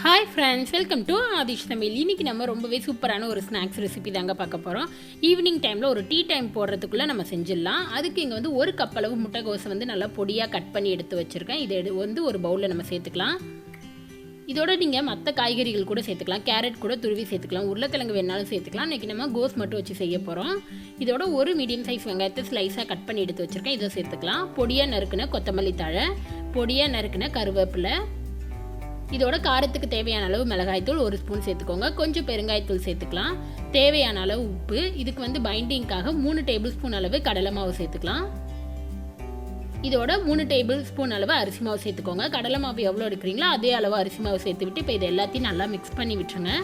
Hi friends, welcome to Aadish சமையல். இன்றைக்கி நம்ம ரொம்பவே சூப்பரான ஒரு ஸ்நாக்ஸ் ரெசிபி தாங்க பார்க்க போகிறோம். ஈவினிங் டைமில் ஒரு டீ டைம் போடுறதுக்குள்ளே நம்ம செஞ்சிடலாம். அதுக்கு இங்கே வந்து ஒரு கப் அளவு முட்டைகோஸை வந்து நல்லா பொடியாக கட் பண்ணி எடுத்து வச்சுருக்கேன். இதை வந்து ஒரு பவுலில் நம்ம சேர்த்துக்கலாம். இதோட நீங்கள் மற்ற காய்கறிகள் கூட சேர்த்துக்கலாம். கேரட் கூட துருவி சேர்த்துக்கலாம். உருளைக்கிழங்கு வேணாலும் சேர்த்துக்கலாம். இன்றைக்கி நம்ம கோஸ் மட்டும் வச்சு செய்ய போகிறோம். இதோட ஒரு மீடியம் சைஸ் வெங்காயத்தை ஸ்லைஸாக கட் பண்ணி எடுத்து வச்சுருக்கேன். இதை சேர்த்துக்கலாம். பொடியாக நறுக்குன கொத்தமல்லி தழை, பொடியாக நறுக்குன கருவேப்பிலை, இதோட காரத்துக்கு தேவையான அளவு மிளகாய்த்தூள் ஒரு ஸ்பூன் சேர்த்துக்கோங்க. கொஞ்சம் பெருங்காயத்தூள் சேர்த்துக்கலாம். தேவையான அளவு உப்பு. இதுக்கு வந்து பைண்டிங்காக 3 டேபிள் ஸ்பூன் அளவு கடலை மாவு சேர்த்துக்கலாம். இதோட 3 டேபிள் ஸ்பூன் அளவு அரிசி மாவு சேர்த்துக்கோங்க. கடலை மாவு எவ்வளோ எடுக்கிறீங்களோ அதே அளவு அரிசி மாவு சேர்த்து விட்டு இப்போ இது எல்லாத்தையும் நல்லா மிக்ஸ் பண்ணி விட்டுருங்க.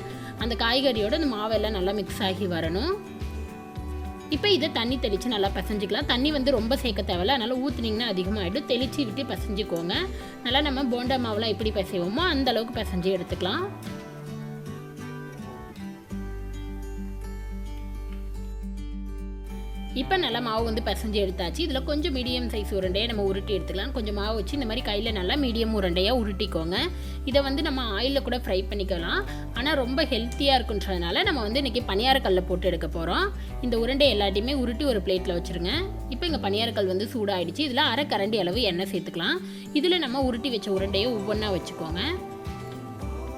அந்த காய்கறியோட அந்த மாவெல்லாம் நல்லா மிக்ஸ் ஆகி வரணும். இப்போ இதை தண்ணி தெளித்து நல்லா பசைஞ்சிக்கலாம். தண்ணி வந்து ரொம்ப சேர்க்க தேவையில்ல, அதனால் ஊற்றுனீங்கன்னா அதிகமாகிடும். தெளித்து விட்டு பசைஞ்சிக்கோங்க. நல்லா நம்ம போண்டா மாவுலாம் எப்படி பசைவோமோ அந்த அளவுக்கு பசைஞ்சு எடுத்துக்கலாம். இப்போ நல்லா மாவு வந்து பசைஞ்சு எடுத்தாச்சு. இதில் கொஞ்சம் மீடியம் சைஸ் உருண்டையை நம்ம உருட்டி எடுத்துக்கலாம். கொஞ்சம் மாவு வச்சு இந்த மாதிரி கையில் நல்லா மீடியம் உருண்டையாக உருட்டிக்கோங்க. இதை வந்து நம்ம ஆயிலில் கூட ஃப்ரை பண்ணிக்கலாம். ஆனால் ரொம்ப ஹெல்த்தியாக இருக்குன்றதுனால நம்ம வந்து இன்றைக்கி பனியாரக்கல்லில் போட்டு எடுக்க போகிறோம். இந்த உருண்டை எல்லாத்தையுமே உருட்டி ஒரு பிளேட்டில் வச்சுருங்க. இப்போ இங்கே பனியாரக்கல் வந்து சூடாகிடுச்சு. இதில் அரை கரண்டி அளவு எண்ணெய் சேர்த்துக்கலாம். இதில் நம்ம உருட்டி வச்ச உருண்டையை ஒவ்வொன்றா வச்சுக்கோங்க.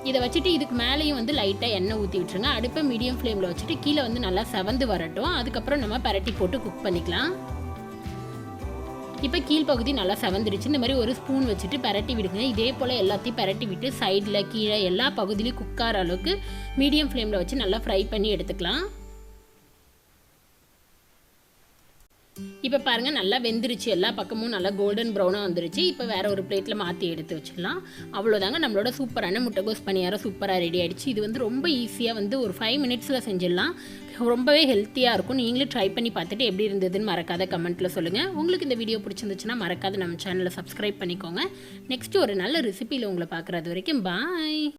இதை வச்சுட்டு இதுக்கு மேலேயும் வந்து லைட்டாக எண்ணெய் ஊற்றி விட்டுருங்க. அடுப்பை மீடியம் ஃப்ளேமில் வச்சுட்டு கீழே வந்து நல்லா செவந்து வரட்டும். அதுக்கப்புறம் நம்ம பரட்டி போட்டு குக் பண்ணிக்கலாம். இப்போ கீழ்ப்பகுதி நல்லா செவந்துடுச்சு. இந்த மாதிரி ஒரு ஸ்பூன் வச்சுட்டு பரட்டி விடுங்க. இதே போல் எல்லாத்தையும் பரட்டி விட்டு சைடில் கீழே எல்லா பகுதியிலையும் குக் ஆகிற அளவுக்கு மீடியம் ஃப்ளேமில் வச்சு நல்லா ஃப்ரை பண்ணி எடுத்துக்கலாம். இப்போ பாருங்கள், நல்லா வெந்துருச்சு. எல்லா பக்கமும் நல்லா கோல்டன் ப்ரௌனாக வந்துருச்சு. இப்போ வேறு ஒரு பிளேட்டில் மாற்றி எடுத்து வச்சிடலாம். அவ்வளோதாங்க, நம்மளோட சூப்பரான முட்டைகோஸ் பணியாரம் சூப்பராக ரெடி ஆகிடுச்சு. இது வந்து ரொம்ப ஈஸியாக வந்து ஒரு 5 மினிட்ஸில் செஞ்சிடலாம். ரொம்பவே ஹெல்த்தியாக இருக்கும். நீங்களும் ட்ரை பண்ணி பார்த்துட்டு எப்படி இருந்ததுன்னு மறக்காத கமெண்ட்டில் சொல்லுங்கள். உங்களுக்கு இந்த வீடியோ பிடிச்சிருந்துச்சுன்னா மறக்காத நம்ம சேனலை சப்ஸ்கிரைப் பண்ணிக்கோங்க. நெக்ஸ்ட்டு ஒரு நல்ல ரெசிபியில் உங்களை பார்க்குறது வரைக்கும் பாய்.